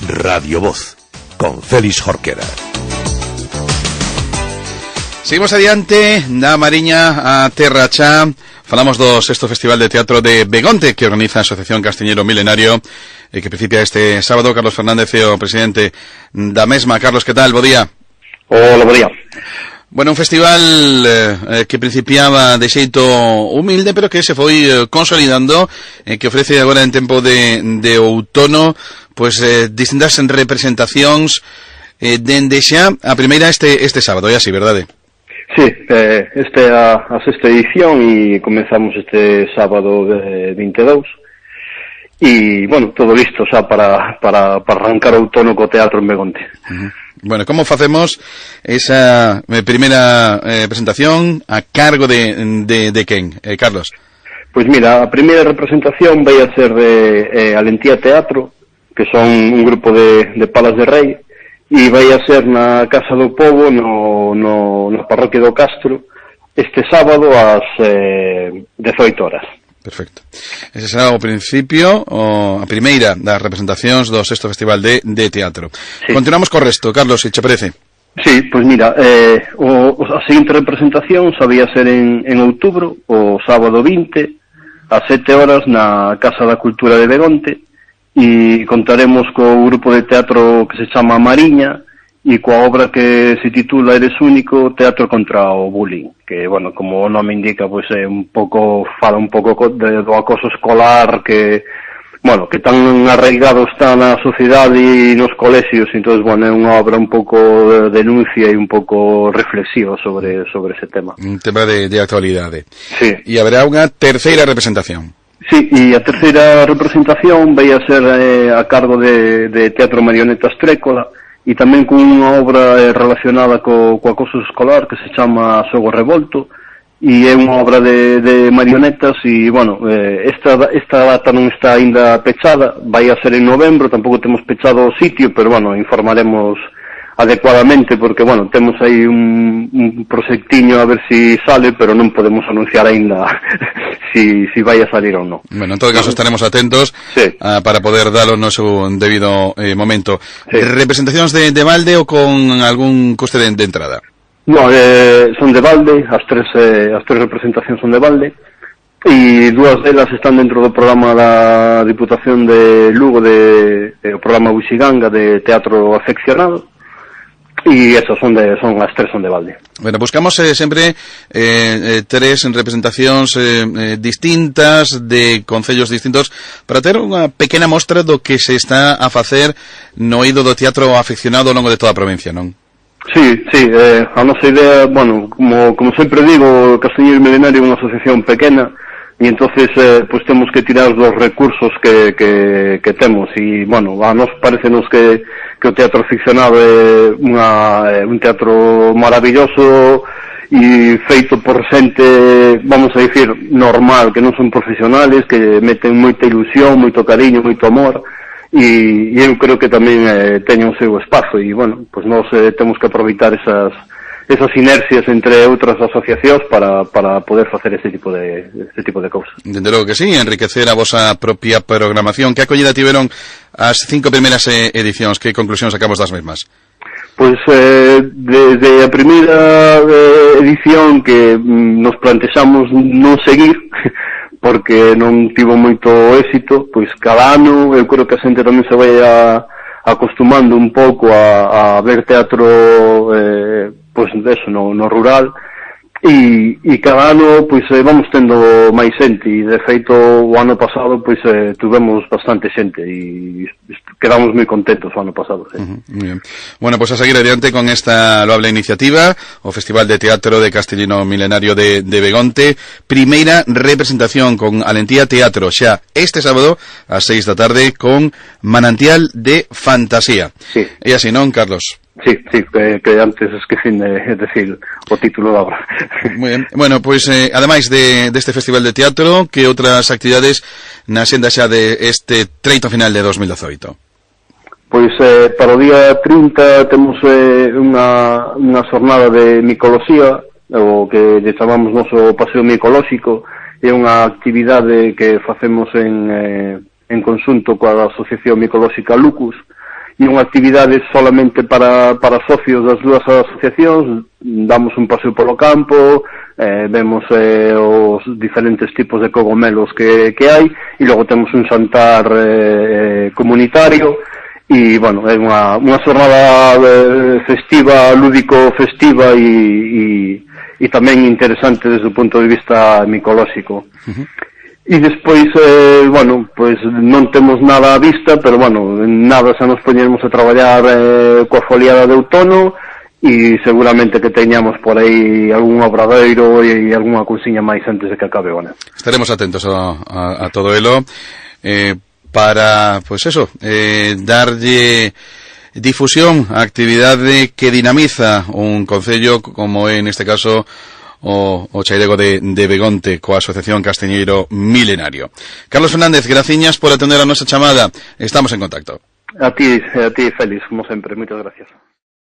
Radio Voz, con Félix Jorquera. Seguimos adiante da Mariña a Terra Chá. Falamos do sexto Festival de Teatro de Begonte que organiza a Asociación Castiñeiro Milenario e que principia este sábado. Carlos Fernández, o presidente da mesma. Carlos, que tal? Bo día. Hola, bo día. Bueno, un festival que principiaba de xeito humilde, pero que se foi consolidando, que ofrece agora en tempo de outono, pois distintas representacións dende xa a primeira este sábado, é así, verdade? Sí, esta é a sexta edición e comenzamos este sábado de 22 e, bueno, todo listo xa para arrancar outono co teatro en Begonte. Bueno, como facemos esa primeira presentación a cargo de quen, Carlos? Pois mira, a primeira representación vai a ser de Alentía Teatro, que son un grupo de Palas de Rei, e vai a ser na Casa do Pobo, na parroquia do Castro, este sábado ás 18 horas. Perfecto. Ese será o principio, a primeira das representacións do sexto Festival de Teatro. Sí. Continuamos co resto, Carlos, se che parece. Sí, pois mira, a seguinte representación sabía ser en outubro, o sábado 20, ás 7 horas na Casa da Cultura de Begonte, e contaremos co grupo de teatro que se chama Mariña e coa obra que se titula Eres único, teatro contra o bullying, que, bueno, como o nome indica, pois é fala un pouco do acoso escolar que, bueno, que tan arraigado está na sociedade e nos colexios, entón, bueno, é unha obra un pouco de denuncia e un pouco reflexiva sobre ese tema. Un tema de actualidade. Sí. E haberá unha terceira representación. Sí, e a terceira representación vai a ser a cargo de Teatro Marionetas Trécola e tamén con unha obra relacionada co acoso escolar que se chama Xogo Revolto e é unha obra de marionetas e, bueno, esta data non está aínda pechada, vai a ser en novembro, tampouco temos pechado o sitio, pero, bueno, informaremos adecuadamente porque, bueno, temos aí un proxectiño a ver si sale, pero non podemos anunciar aínda si vai a salir ou non. Bueno, en todo caso estaremos atentos, sí, para poder dalo no seu debido momento. Sí. Representacións de balde ou con algún coste de entrada? No, son de balde, as tres representacións son de balde e dúas delas están dentro do programa da Diputación de Lugo o programa Buxiganga de Teatro Afeccionado. E esas as tres son de balde. Bueno, buscamos sempre tres representacións distintas de concellos distintos para ter unha pequena mostra do que se está a facer no eido do teatro afeccionado ao longo de toda a provincia, non? Sí, a nosa idea, bueno, como sempre digo, Castiñeiro Milenario é unha asociación pequena e entonces pues temos que tirar dos recursos que temos e, bueno, a nos parecenos que o teatro ficcionado é un teatro maravilloso e feito por xente, vamos a dicir, normal, que non son profesionales, que meten moita ilusión, moito cariño, moito amor e eu creo que tamén teñen o seu espazo e, bueno, pues nós temos que aproveitar esas inercias entre outras asociacións para poder facer este tipo de cousas. Dende logo que sí, enriquecer a vosa propia programación. Que acollida tiveron as 5 primeiras edicións? Que conclusións sacamos das mesmas? Pois desde a primeira edición que nos plantexamos non seguir porque non tivo moito éxito, pois cada ano eu creo que a xente tamén se vai acostumando un pouco a ver teatro pois deso no rural e cada ano pois vamos tendo máis xente e de feito o ano pasado pois tuvemos bastante xente e quedamos moi contentos o ano pasado. Muy bien. Bueno, pues a seguir adiante con esta loable iniciativa, o Festival de Teatro de Castiñeiro Milenario de Begonte, primeira representación con Alentía Teatro xa este sábado ás 6 da tarde con Manantial de Fantasía. Sí. E así, non, Carlos? Sí, que antes esquecín de decir o título da obra. Muy bien. Bueno, pois, ademais deste Festival de Teatro, que outras actividades na xenda xa de este treito final de 2018? Pois para o día 30 temos unha xornada de micoloxía, o que lle chamamos noso paseo micolóxico, é unha actividade que facemos en conxunto coa Asociación Micolóxica Lucus, unha actividade solamente para socios das dúas asociacións. Damos un paseo polo campo, vemos os diferentes tipos de cogomelos que hai, e logo temos un xantar comunitario, e, bueno, é unha xornada festiva, lúdico-festiva e tamén interesante desde o punto de vista micolóxico. E despois, bueno, pois non temos nada á vista, pero, bueno, nada se nos poñemos a traballar coa foliada de outono, e seguramente que teñamos por aí algún obradoiro e algunha cousiña máis antes de que acabe o ano. Estaremos atentos a todo elo para, pues eso, darlle difusión á actividade que dinamiza un concello como é, neste caso, o Chairego de Begonte, coa Asociación Castiñeiro Milenario. Carlos Fernández, graciñas por atender a nosa chamada. Estamos en contacto. A ti, Félix, como sempre, moitas gracias.